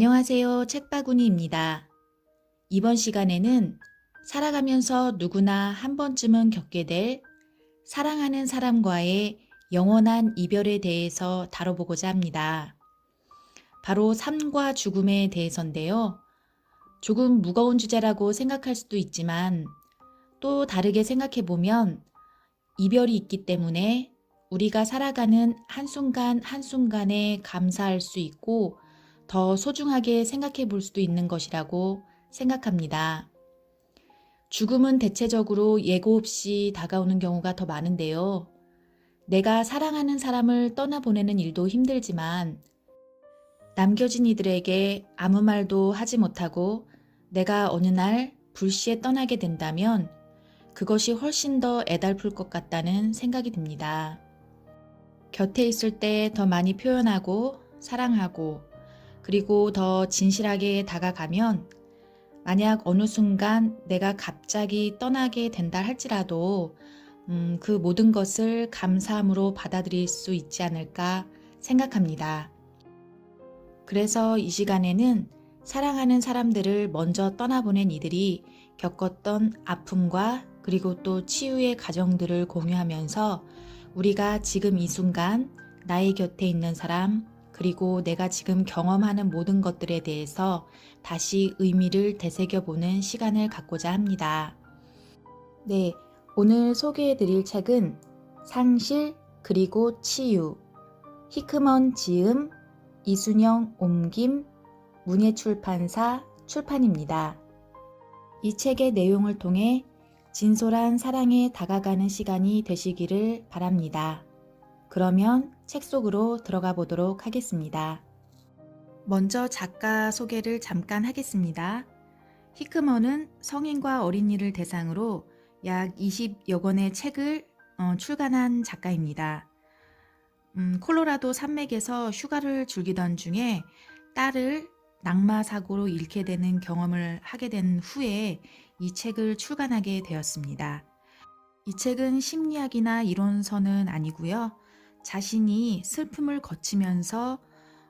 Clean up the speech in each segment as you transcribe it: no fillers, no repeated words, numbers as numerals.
안녕하세요. 책바구니입니다. 이번 시간에는 살아가면서 누구나 한 번쯤은 겪게 될 사랑하는 사람과의 영원한 이별에 대해서 다뤄보고자 합니다. 바로 삶과 죽음에 대해서인데요. 조금 무거운 주제라고 생각할 수도 있지만 또 다르게 생각해보면 이별이 있기 때문에 우리가 살아가는 한순간 한순간에 감사할 수 있고 더 소중하게 생각해 볼 수도 있는 것이라고 생각합니다. 죽음은 대체적으로 예고 없이 다가오는 경우가 더 많은데요. 내가 사랑하는 사람을 떠나보내는 일도 힘들지만 남겨진 이들에게 아무 말도 하지 못하고 내가 어느 날 불시에 떠나게 된다면 그것이 훨씬 더 애달플 것 같다는 생각이 듭니다. 곁에 있을 때 더 많이 표현하고 사랑하고 그리고 더 진실하게 다가가면 만약 어느 순간 내가 갑자기 떠나게 된다 할지라도 그 모든 것을 감사함으로 받아들일 수 있지 않을까 생각합니다. 그래서 이 시간에는 사랑하는 사람들을 먼저 떠나보낸 이들이 겪었던 아픔과 그리고 또 치유의 과정들을 공유하면서 우리가 지금 이 순간 나의 곁에 있는 사람 그리고 내가 지금 경험하는 모든 것들에 대해서 다시 의미를 되새겨보는 시간을 갖고자 합니다. 네, 오늘 소개해드릴 책은 상실 그리고 치유, 히크먼 지음, 이순영 옮김, 문예출판사 출판입니다. 이 책의 내용을 통해 진솔한 사랑에 다가가는 시간이 되시기를 바랍니다. 그러면 책 속으로 들어가 보도록 하겠습니다. 먼저 작가 소개를 잠깐 하겠습니다. 히크먼은 성인과 어린이를 대상으로 약 20여 권의 책을 출간한 작가입니다. 콜로라도 산맥에서 휴가를 즐기던 중에 딸을 낙마 사고로 잃게 되는 경험을 하게 된 후에 이 책을 출간하게 되었습니다. 이 책은 심리학이나 이론서는 아니고요. 자신이 슬픔을 거치면서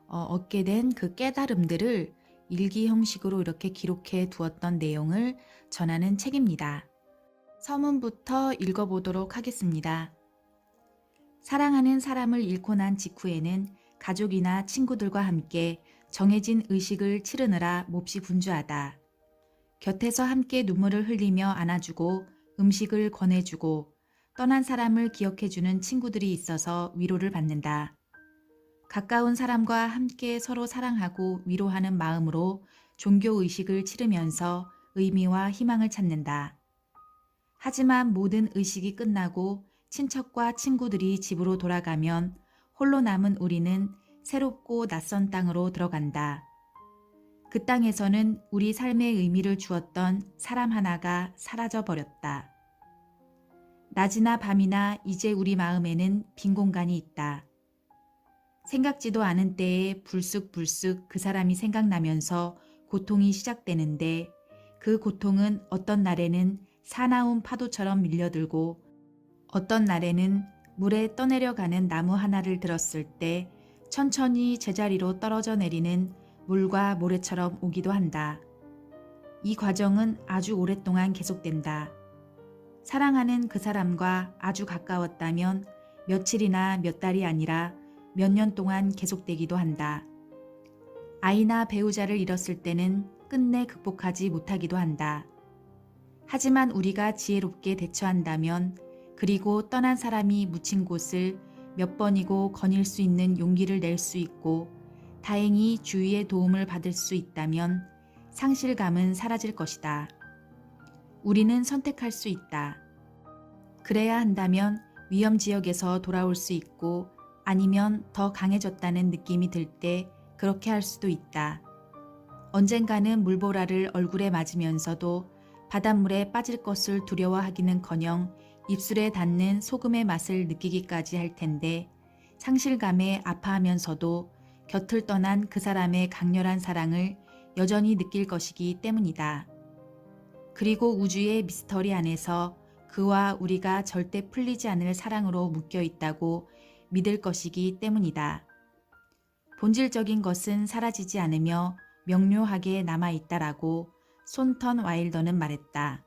얻게 된 그 깨달음들을 일기 형식으로 이렇게 기록해 두었던 내용을 전하는 책입니다. 서문부터 읽어보도록 하겠습니다. 사랑하는 사람을 잃고 난 직후에는 가족이나 친구들과 함께 정해진 의식을 치르느라 몹시 분주하다. 곁에서 함께 눈물을 흘리며 안아주고 음식을 권해주고 떠난 사람을 기억해주는 친구들이 있어서 위로를 받는다. 가까운 사람과 함께 서로 사랑하고 위로하는 마음으로 종교의식을 치르면서 의미와 희망을 찾는다. 하지만 모든 의식이 끝나고 친척과 친구들이 집으로 돌아가면 홀로 남은 우리는 새롭고 낯선 땅으로 들어간다. 그 땅에서는 우리 삶의 의미를 주었던 사람 하나가 사라져 버렸다. 낮이나 밤이나 이제 우리 마음에는 빈 공간이 있다. 생각지도 않은 때에 불쑥불쑥 그 사람이 생각나면서 고통이 시작되는데 그 고통은 어떤 날에는 사나운 파도처럼 밀려들고 어떤 날에는 물에 떠내려가는 나무 하나를 들었을 때 천천히 제자리로 떨어져 내리는 물과 모래처럼 오기도 한다. 이 과정은 아주 오랫동안 계속된다. 사랑하는 그 사람과 아주 가까웠다면 며칠이나 몇 달이 아니라 몇 년 동안 계속되기도 한다. 아이나 배우자를 잃었을 때는 끝내 극복하지 못하기도 한다. 하지만 우리가 지혜롭게 대처한다면 그리고 떠난 사람이 묻힌 곳을 몇 번이고 거닐 수 있는 용기를 낼 수 있고 다행히 주위의 도움을 받을 수 있다면 상실감은 사라질 것이다. 우리는 선택할 수 있다. 그래야 한다면 위험 지역에서 돌아올 수 있고 아니면 더 강해졌다는 느낌이 들 때 그렇게 할 수도 있다. 언젠가는 물보라를 얼굴에 맞으면서도 바닷물에 빠질 것을 두려워하기는커녕 입술에 닿는 소금의 맛을 느끼기까지 할 텐데 상실감에 아파하면서도 곁을 떠난 그 사람의 강렬한 사랑을 여전히 느낄 것이기 때문이다. 그리고 우주의 미스터리 안에서 그와 우리가 절대 풀리지 않을 사랑으로 묶여 있다고 믿을 것이기 때문이다. 본질적인 것은 사라지지 않으며 명료하게 남아있다라고 손턴 와일더는 말했다.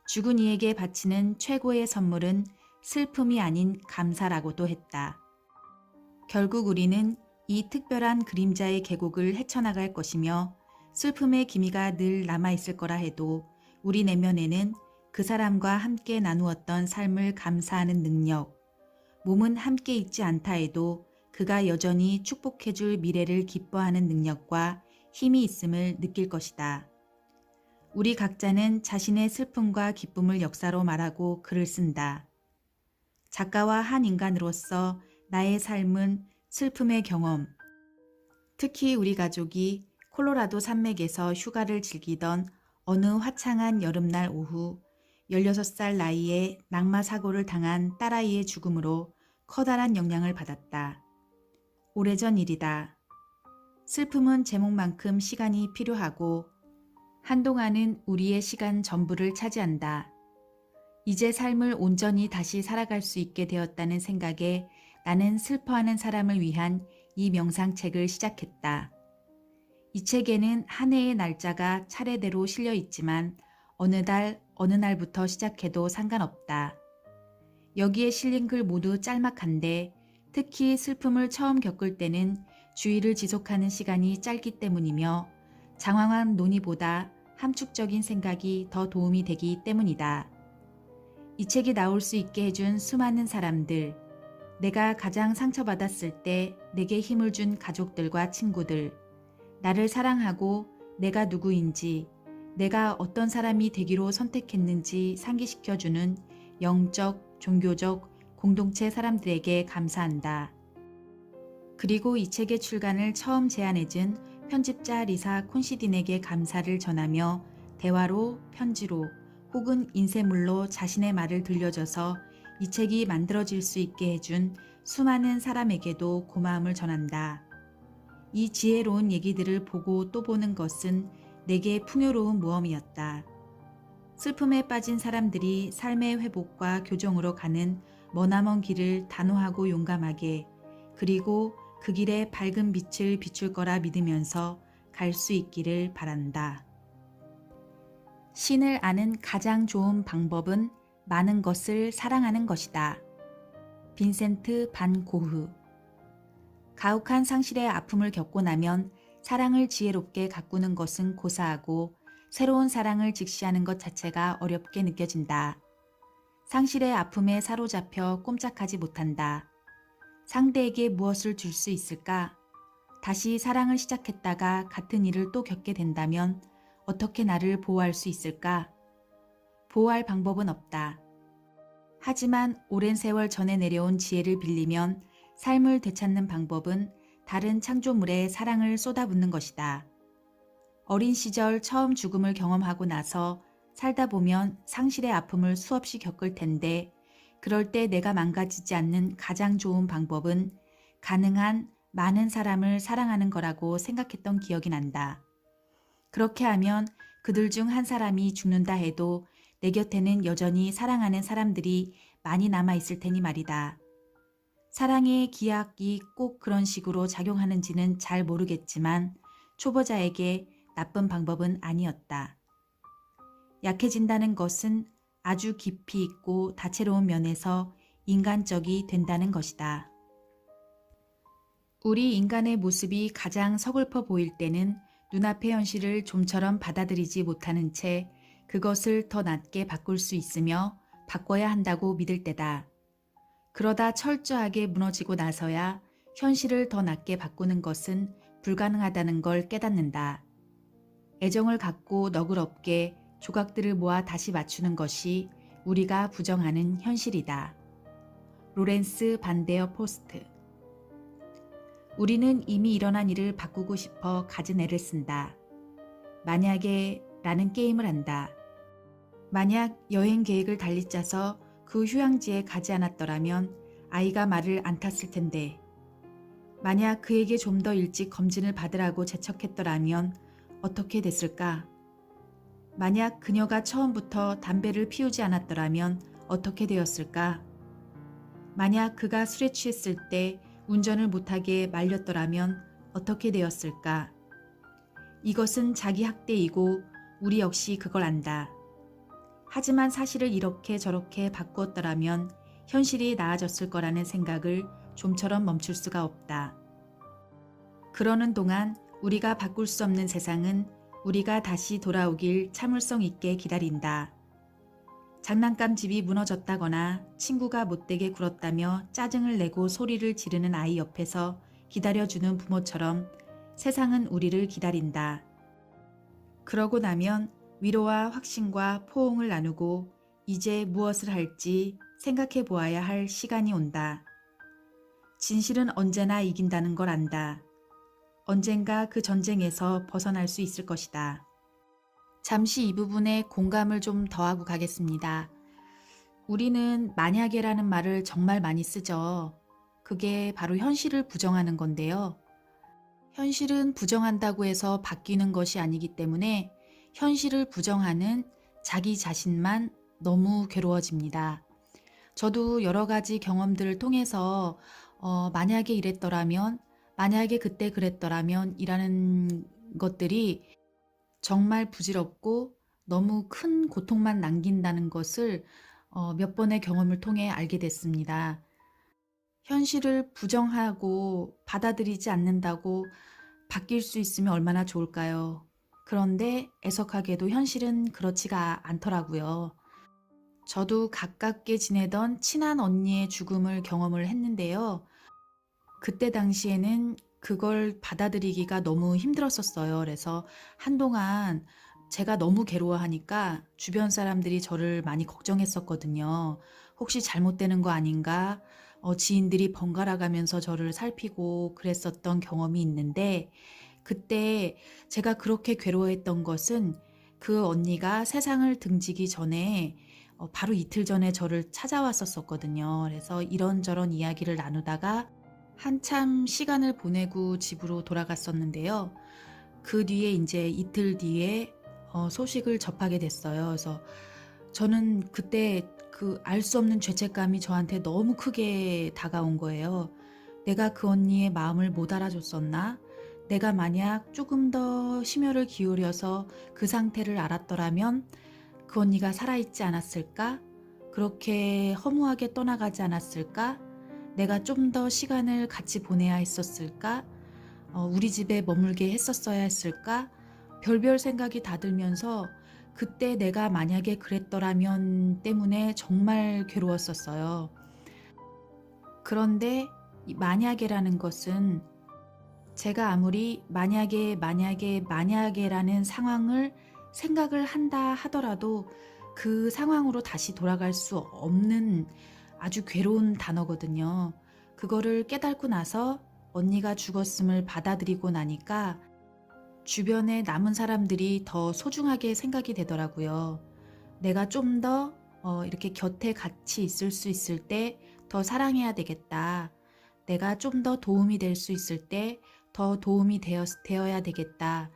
죽은 이에게 바치는 최고의 선물은 슬픔이 아닌 감사라고도 했다. 결국 우리는 이 특별한 그림자의 계곡을 헤쳐나갈 것이며 슬픔의 기미가 늘 남아있을 거라 해도 우리 내면에는 그 사람과 함께 나누었던 삶을 감사하는 능력, 몸은 함께 있지 않다 해도 그가 여전히 축복해줄 미래를 기뻐하는 능력과 힘이 있음을 느낄 것이다. 우리 각자는 자신의 슬픔과 기쁨을 역사로 말하고 글을 쓴다. 작가와 한 인간으로서 나의 삶은 슬픔의 경험, 특히 우리 가족이 콜로라도 산맥에서 휴가를 즐기던 어느 화창한 여름날 오후 16살 나이에 낙마 사고를 당한 딸아이의 죽음으로 커다란 영향을 받았다. 오래전 일이다. 슬픔은 제목만큼 시간이 필요하고 한동안은 우리의 시간 전부를 차지한다. 이제 삶을 온전히 다시 살아갈 수 있게 되었다는 생각에 나는 슬퍼하는 사람을 위한 이 명상책을 시작했다. 이 책에는 한 해의 날짜가 차례대로 실려 있지만 어느 달, 어느 날부터 시작해도 상관없다. 여기에 실린 글 모두 짤막한데 특히 슬픔을 처음 겪을 때는 주의를 지속하는 시간이 짧기 때문이며 장황한 논의보다 함축적인 생각이 더 도움이 되기 때문이다. 이 책이 나올 수 있게 해준 수많은 사람들, 내가 가장 상처받았을 때 내게 힘을 준 가족들과 친구들, 나를 사랑하고 내가 누구인지, 내가 어떤 사람이 되기로 선택했는지 상기시켜주는 영적, 종교적, 공동체 사람들에게 감사한다. 그리고 이 책의 출간을 처음 제안해준 편집자 리사 콘시딘에게 감사를 전하며 대화로, 편지로 혹은 인쇄물로 자신의 말을 들려줘서 이 책이 만들어질 수 있게 해준 수많은 사람에게도 고마움을 전한다. 이 지혜로운 얘기들을 보고 또 보는 것은 내게 풍요로운 모험이었다. 슬픔에 빠진 사람들이 삶의 회복과 교정으로 가는 머나먼 길을 단호하고 용감하게 그리고 그 길에 밝은 빛을 비출 거라 믿으면서 갈 수 있기를 바란다. 신을 아는 가장 좋은 방법은 많은 것을 사랑하는 것이다. 빈센트 반 고흐. 가혹한 상실의 아픔을 겪고 나면 사랑을 지혜롭게 가꾸는 것은 고사하고 새로운 사랑을 직시하는 것 자체가 어렵게 느껴진다. 상실의 아픔에 사로잡혀 꼼짝하지 못한다. 상대에게 무엇을 줄 수 있을까? 다시 사랑을 시작했다가 같은 일을 또 겪게 된다면 어떻게 나를 보호할 수 있을까? 보호할 방법은 없다. 하지만 오랜 세월 전에 내려온 지혜를 빌리면 삶을 되찾는 방법은 다른 창조물에 사랑을 쏟아붓는 것이다. 어린 시절 처음 죽음을 경험하고 나서 살다 보면 상실의 아픔을 수없이 겪을 텐데 그럴 때 내가 망가지지 않는 가장 좋은 방법은 가능한 많은 사람을 사랑하는 거라고 생각했던 기억이 난다. 그렇게 하면 그들 중 한 사람이 죽는다 해도 내 곁에는 여전히 사랑하는 사람들이 많이 남아있을 테니 말이다. 사랑의 기약이 꼭 그런 식으로 작용하는지는 잘 모르겠지만 초보자에게 나쁜 방법은 아니었다. 약해진다는 것은 아주 깊이 있고 다채로운 면에서 인간적이 된다는 것이다. 우리 인간의 모습이 가장 서글퍼 보일 때는 눈앞의 현실을 좀처럼 받아들이지 못하는 채 그것을 더 낮게 바꿀 수 있으며 바꿔야 한다고 믿을 때다. 그러다 철저하게 무너지고 나서야 현실을 더 낮게 바꾸는 것은 불가능하다는 걸 깨닫는다. 애정을 갖고 너그럽게 조각들을 모아 다시 맞추는 것이 우리가 부정하는 현실이다. 로렌스 반데어 포스트. 우리는 이미 일어난 일을 바꾸고 싶어 갖은 애를 쓴다. 만약에 라는 게임을 한다. 만약 여행 계획을 달리 짜서 그 휴양지에 가지 않았더라면 아이가 말을 안 탔을 텐데. 만약 그에게 좀 더 일찍 검진을 받으라고 재촉했더라면 어떻게 됐을까? 만약 그녀가 처음부터 담배를 피우지 않았더라면 어떻게 되었을까? 만약 그가 술에 취했을 때 운전을 못하게 말렸더라면 어떻게 되었을까? 이것은 자기 학대이고 우리 역시 그걸 안다. 하지만 사실을 이렇게 저렇게 바꾸었더라면 현실이 나아졌을 거라는 생각을 좀처럼 멈출 수가 없다. 그러는 동안 우리가 바꿀 수 없는 세상은 우리가 다시 돌아오길 참을성 있게 기다린다. 장난감 집이 무너졌다거나 친구가 못되게 굴었다며 짜증을 내고 소리를 지르는 아이 옆에서 기다려주는 부모처럼 세상은 우리를 기다린다. 그러고 나면 위로와 확신과 포옹을 나누고 이제 무엇을 할지 생각해 보아야 할 시간이 온다. 진실은 언제나 이긴다는 걸 안다. 언젠가 그 전쟁에서 벗어날 수 있을 것이다. 잠시 이 부분에 공감을 좀 더하고 가겠습니다. 우리는 만약에라는 말을 정말 많이 쓰죠. 그게 바로 현실을 부정하는 건데요. 현실은 부정한다고 해서 바뀌는 것이 아니기 때문에 현실을 부정하는 자기 자신만 너무 괴로워집니다. 저도 여러 가지 경험들을 통해서 만약에 이랬더라면, 만약에 그때 그랬더라면 이라는 것들이 정말 부질없고 너무 큰 고통만 남긴다는 것을 몇 번의 경험을 통해 알게 됐습니다. 현실을 부정하고 받아들이지 않는다고 바뀔 수 있으면 얼마나 좋을까요? 그런데 애석하게도 현실은 그렇지가 않더라고요. 저도 가깝게 지내던 친한 언니의 죽음을 경험을 했는데요. 그때 당시에는 그걸 받아들이기가 너무 힘들었었어요. 그래서 한동안 제가 너무 괴로워하니까 주변 사람들이 저를 많이 걱정했었거든요. 혹시 잘못되는 거 아닌가? 지인들이 번갈아 가면서 저를 살피고 그랬었던 경험이 있는데 그때 제가 그렇게 괴로워했던 것은 그 언니가 세상을 등지기 전에 바로 이틀 전에 저를 찾아왔었거든요. 그래서 이런저런 이야기를 나누다가 한참 시간을 보내고 집으로 돌아갔었는데요. 그 뒤에 이제 이틀 뒤에 소식을 접하게 됐어요. 그래서 저는 그때 그 알 수 없는 죄책감이 저한테 너무 크게 다가온 거예요. 내가 그 언니의 마음을 못 알아줬었나? 내가 만약 조금 더 심혈을 기울여서 그 상태를 알았더라면 그 언니가 살아있지 않았을까? 그렇게 허무하게 떠나가지 않았을까? 내가 좀 더 시간을 같이 보내야 했었을까? 우리 집에 머물게 했었어야 했을까? 별별 생각이 다 들면서 그때 내가 만약에 그랬더라면 때문에 정말 괴로웠었어요. 그런데 이 만약에라는 것은 제가 아무리 만약에라는 상황을 생각을 한다 하더라도 그 상황으로 다시 돌아갈 수 없는 아주 괴로운 단어거든요. 그거를 깨닫고 나서 언니가 죽었음을 받아들이고 나니까 주변에 남은 사람들이 더 소중하게 생각이 되더라고요. 내가 좀 더 이렇게 곁에 같이 있을 수 있을 때 더 사랑해야 되겠다. 내가 좀 더 도움이 될 수 있을 때 더 도움이 되어야 되겠다.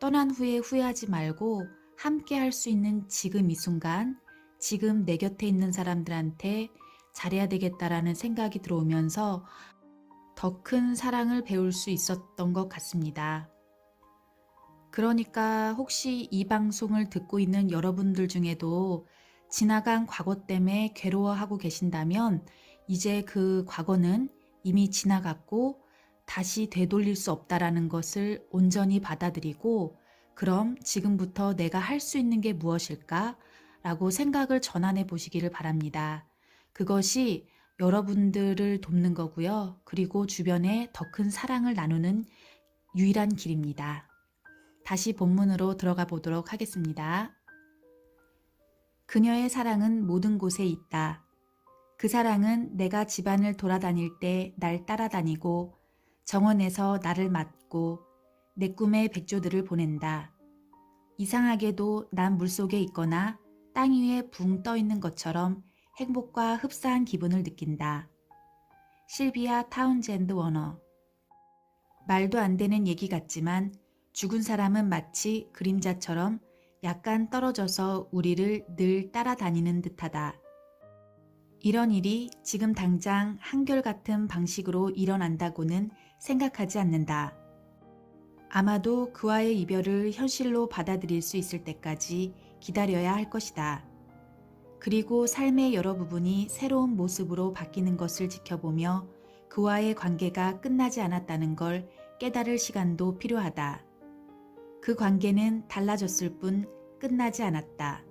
떠난 후에 후회하지 말고 함께 할 수 있는 지금 이 순간, 지금 내 곁에 있는 사람들한테 잘해야 되겠다라는 생각이 들어오면서 더 큰 사랑을 배울 수 있었던 것 같습니다. 그러니까 혹시 이 방송을 듣고 있는 여러분들 중에도 지나간 과거 때문에 괴로워하고 계신다면 이제 그 과거는 이미 지나갔고 다시 되돌릴 수 없다라는 것을 온전히 받아들이고 그럼 지금부터 내가 할 수 있는 게 무엇일까? 라고 생각을 전환해 보시기를 바랍니다. 그것이 여러분들을 돕는 거고요. 그리고 주변에 더 큰 사랑을 나누는 유일한 길입니다. 다시 본문으로 들어가 보도록 하겠습니다. 그녀의 사랑은 모든 곳에 있다. 그 사랑은 내가 집안을 돌아다닐 때 날 따라다니고 정원에서 나를 맞고 내 꿈에 백조들을 보낸다. 이상하게도 난 물속에 있거나 땅 위에 붕 떠 있는 것처럼 행복과 흡사한 기분을 느낀다. 실비아 타운젠드 워너. 말도 안 되는 얘기 같지만 죽은 사람은 마치 그림자처럼 약간 떨어져서 우리를 늘 따라다니는 듯하다. 이런 일이 지금 당장 한결같은 방식으로 일어난다고는 생각하지 않는다. 아마도 그와의 이별을 현실로 받아들일 수 있을 때까지 기다려야 할 것이다. 그리고 삶의 여러 부분이 새로운 모습으로 바뀌는 것을 지켜보며 그와의 관계가 끝나지 않았다는 걸 깨달을 시간도 필요하다. 그 관계는 달라졌을 뿐 끝나지 않았다.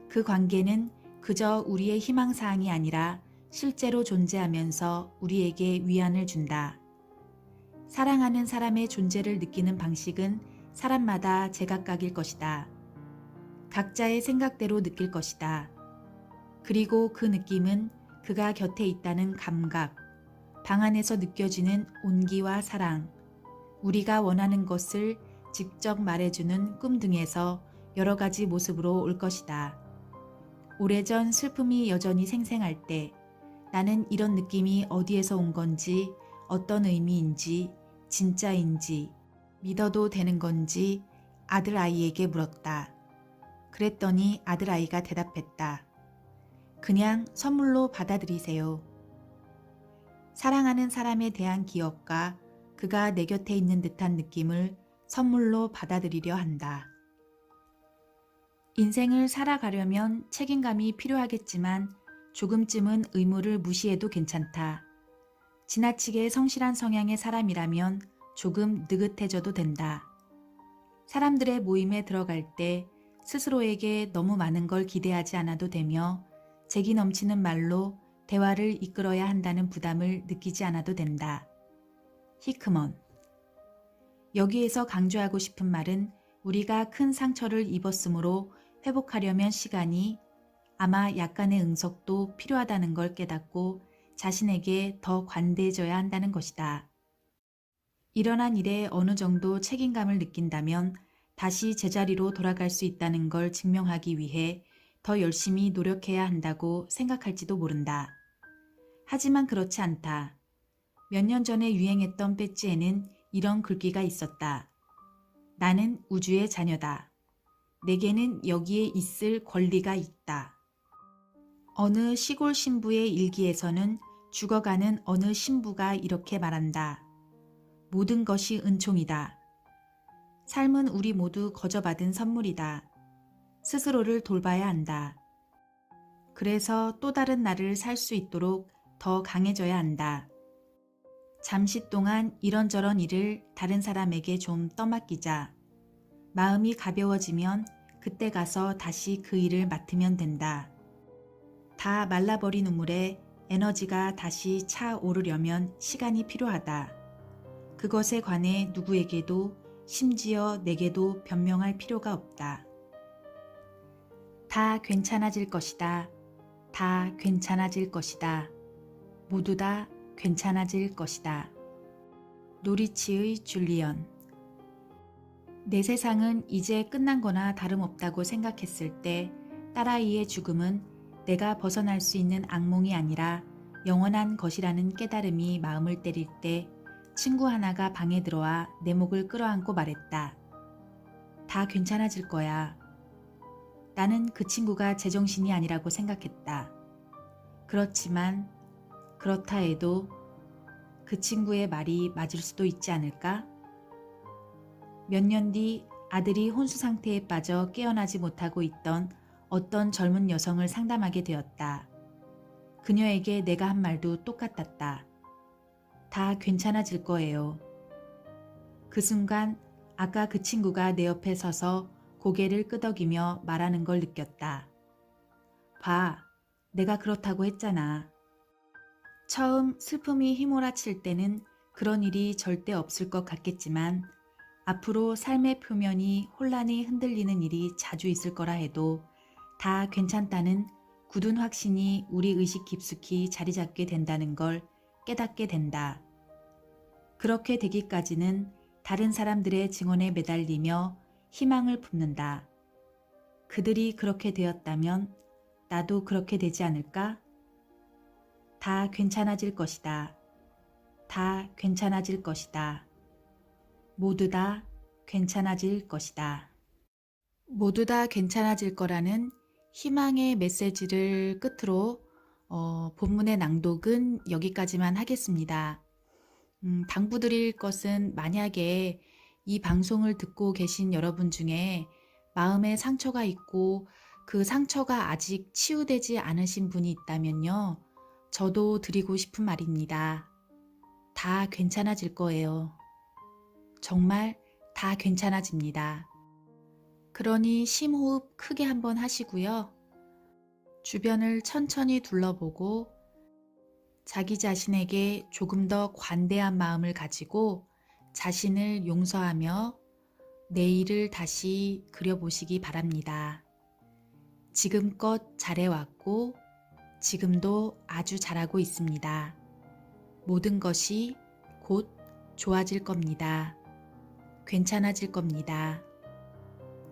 그 관계는 그저 우리의 희망사항이 아니라 실제로 존재하면서 우리에게 위안을 준다. 사랑하는 사람의 존재를 느끼는 방식은 사람마다 제각각일 것이다. 각자의 생각대로 느낄 것이다. 그리고 그 느낌은 그가 곁에 있다는 감각, 방 안에서 느껴지는 온기와 사랑, 우리가 원하는 것을 직접 말해주는 꿈 등에서 여러 가지 모습으로 올 것이다. 오래전 슬픔이 여전히 생생할 때 나는 이런 느낌이 어디에서 온 건지, 어떤 의미인지, 진짜인지, 믿어도 되는 건지 아들아이에게 물었다. 그랬더니 아들아이가 대답했다. 그냥 선물로 받아들이세요. 사랑하는 사람에 대한 기억과 그가 내 곁에 있는 듯한 느낌을 선물로 받아들이려 한다. 인생을 살아가려면 책임감이 필요하겠지만 조금쯤은 의무를 무시해도 괜찮다. 지나치게 성실한 성향의 사람이라면 조금 느긋해져도 된다. 사람들의 모임에 들어갈 때 스스로에게 너무 많은 걸 기대하지 않아도 되며 재기 넘치는 말로 대화를 이끌어야 한다는 부담을 느끼지 않아도 된다. 히크먼. 여기에서 강조하고 싶은 말은 우리가 큰 상처를 입었으므로 회복하려면 시간이, 아마 약간의 응석도 필요하다는 걸 깨닫고 자신에게 더 관대해져야 한다는 것이다. 일어난 일에 어느 정도 책임감을 느낀다면 다시 제자리로 돌아갈 수 있다는 걸 증명하기 위해 더 열심히 노력해야 한다고 생각할지도 모른다. 하지만 그렇지 않다. 몇 년 전에 유행했던 배지에는 이런 글귀가 있었다. 나는 우주의 자녀다. 내게는 여기에 있을 권리가 있다. 어느 시골 신부의 일기에서는 죽어가는 어느 신부가 이렇게 말한다. 모든 것이 은총이다. 삶은 우리 모두 거저받은 선물이다. 스스로를 돌봐야 한다. 그래서 또 다른 날을 살 수 있도록 더 강해져야 한다. 잠시 동안 이런저런 일을 다른 사람에게 좀 떠맡기자. 마음이 가벼워지면 그때 가서 다시 그 일을 맡으면 된다. 다 말라버린 우물에 에너지가 다시 차오르려면 시간이 필요하다. 그것에 관해 누구에게도 심지어 내게도 변명할 필요가 없다. 다 괜찮아질 것이다. 다 괜찮아질 것이다. 모두 다 괜찮아질 것이다. 노리치의 줄리언. 내 세상은 이제 끝난 거나 다름없다고 생각했을 때 딸아이의 죽음은 내가 벗어날 수 있는 악몽이 아니라 영원한 것이라는 깨달음이 마음을 때릴 때 친구 하나가 방에 들어와 내 목을 끌어안고 말했다. 다 괜찮아질 거야. 나는 그 친구가 제정신이 아니라고 생각했다. 그렇지만 그렇다 해도 그 친구의 말이 맞을 수도 있지 않을까? 몇 년 뒤 아들이 혼수 상태에 빠져 깨어나지 못하고 있던 어떤 젊은 여성을 상담하게 되었다. 그녀에게 내가 한 말도 똑같았다. 다 괜찮아질 거예요. 그 순간 아까 그 친구가 내 옆에 서서 고개를 끄덕이며 말하는 걸 느꼈다. 봐, 내가 그렇다고 했잖아. 처음 슬픔이 휘몰아칠 때는 그런 일이 절대 없을 것 같겠지만 앞으로 삶의 표면이 혼란히 흔들리는 일이 자주 있을 거라 해도 다 괜찮다는 굳은 확신이 우리 의식 깊숙이 자리 잡게 된다는 걸 깨닫게 된다. 그렇게 되기까지는 다른 사람들의 증언에 매달리며 희망을 품는다. 그들이 그렇게 되었다면 나도 그렇게 되지 않을까? 다 괜찮아질 것이다. 다 괜찮아질 것이다. 모두 다 괜찮아질 것이다. 모두 다 괜찮아질 거라는 희망의 메시지를 끝으로 본문의 낭독은 여기까지만 하겠습니다. 당부드릴 것은 만약에 이 방송을 듣고 계신 여러분 중에 마음에 상처가 있고 그 상처가 아직 치유되지 않으신 분이 있다면요. 저도 드리고 싶은 말입니다. 다 괜찮아질 거예요. 정말 다 괜찮아집니다. 그러니 심호흡 크게 한번 하시고요. 주변을 천천히 둘러보고 자기 자신에게 조금 더 관대한 마음을 가지고 자신을 용서하며 내일을 다시 그려보시기 바랍니다. 지금껏 잘해왔고 지금도 아주 잘하고 있습니다. 모든 것이 곧 좋아질 겁니다. 괜찮아질 겁니다.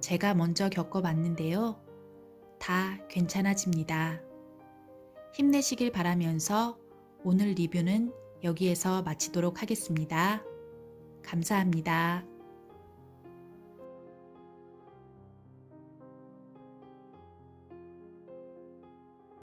제가 먼저 겪어봤는데요. 다 괜찮아집니다. 힘내시길 바라면서 오늘 리뷰는 여기에서 마치도록 하겠습니다. 감사합니다.